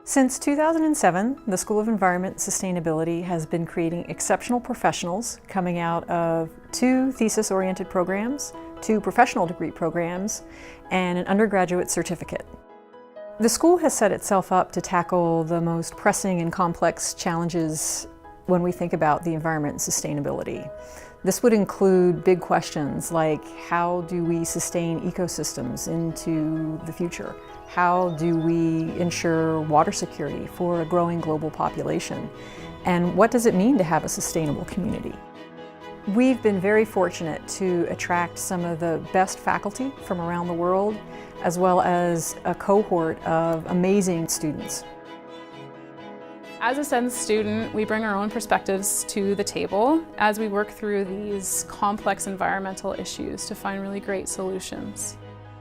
Since 2007, the School of Environment and Sustainability has been creating exceptional professionals coming out of 2 thesis-oriented programs, 2 professional degree programs, and an undergraduate certificate. The school has set itself up to tackle the most pressing and complex challenges when we think about the environment and sustainability. This would include big questions like, how do we sustain ecosystems into the future? How do we ensure water security for a growing global population? And what does it mean to have a sustainable community? We've been very fortunate to attract some of the best faculty from around the world, as well as a cohort of amazing students. As a SENS student, we bring our own perspectives to the table as we work through these complex environmental issues to find really great solutions.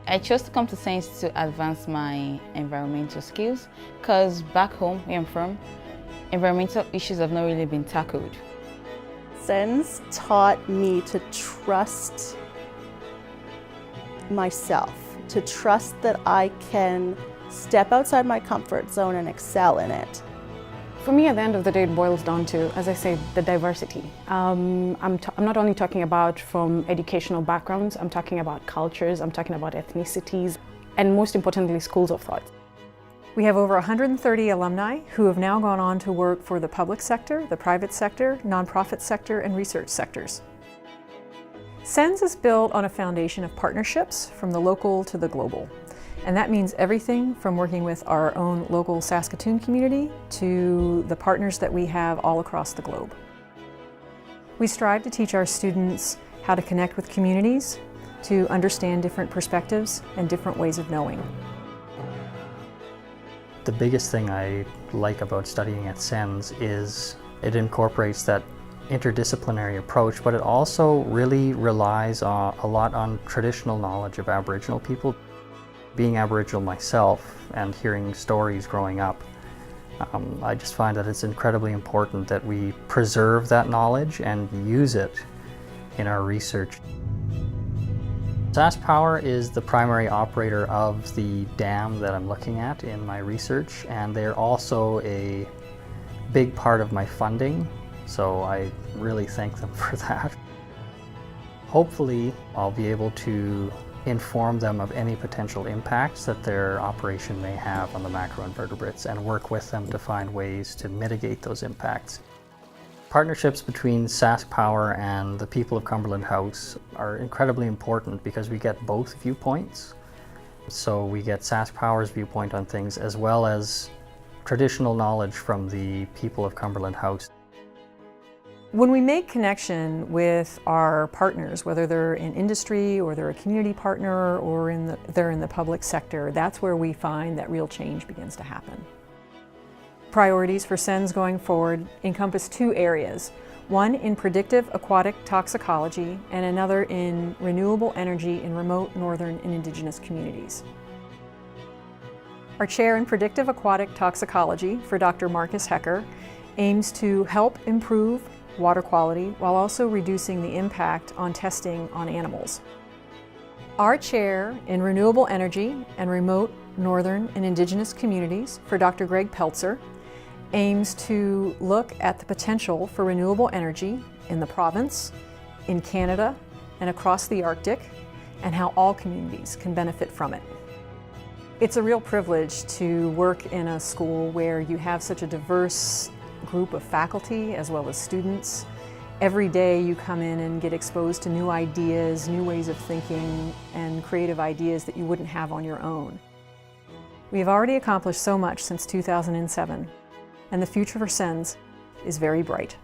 I chose to come to SENS to advance my environmental skills because back home, where I'm from, environmental issues have not really been tackled. SENS taught me to trust myself, to trust that I can step outside my comfort zone and excel in it. For me, at the end of the day, it boils down to, as I say, the diversity. I'm not only talking about from educational backgrounds, I'm talking about cultures, I'm talking about ethnicities, and most importantly, schools of thought. We have over 130 alumni who have now gone on to work for the public sector, the private sector, nonprofit sector, and research sectors. SENS is built on a foundation of partnerships from the local to the global. And that means everything from working with our own local Saskatoon community to the partners that we have all across the globe. We strive to teach our students how to connect with communities, to understand different perspectives and different ways of knowing. The biggest thing I like about studying at SENS is it incorporates that interdisciplinary approach, but it also really relies a lot on traditional knowledge of Aboriginal people. Being Aboriginal myself and hearing stories growing up, I just find that it's incredibly important that we preserve that knowledge and use it in our research. SaskPower is the primary operator of the dam that I'm looking at in my research, and they're also a big part of my funding, so I really thank them for that. Hopefully, I'll be able to inform them of any potential impacts that their operation may have on the macroinvertebrates and work with them to find ways to mitigate those impacts. Partnerships between SaskPower and the people of Cumberland House are incredibly important because we get both viewpoints. So we get SaskPower's viewpoint on things as well as traditional knowledge from the people of Cumberland House. When we make connection with our partners, whether they're in industry or they're a community partner or they're in the public sector, that's where we find that real change begins to happen. Priorities for SENS going forward encompass 2 areas, one in predictive aquatic toxicology and another in renewable energy in remote northern and indigenous communities. Our chair in predictive aquatic toxicology for Dr. Marcus Hecker aims to help improve water quality while also reducing the impact on testing on animals. Our chair in renewable energy and remote northern and indigenous communities for Dr. Greg Peltzer aims to look at the potential for renewable energy in the province, in Canada, and across the Arctic, and how all communities can benefit from it. It's a real privilege to work in a school where you have such a diverse group of faculty as well as students. Every day you come in and get exposed to new ideas, new ways of thinking, and creative ideas that you wouldn't have on your own. We have already accomplished so much since 2007, and the future for SENS is very bright.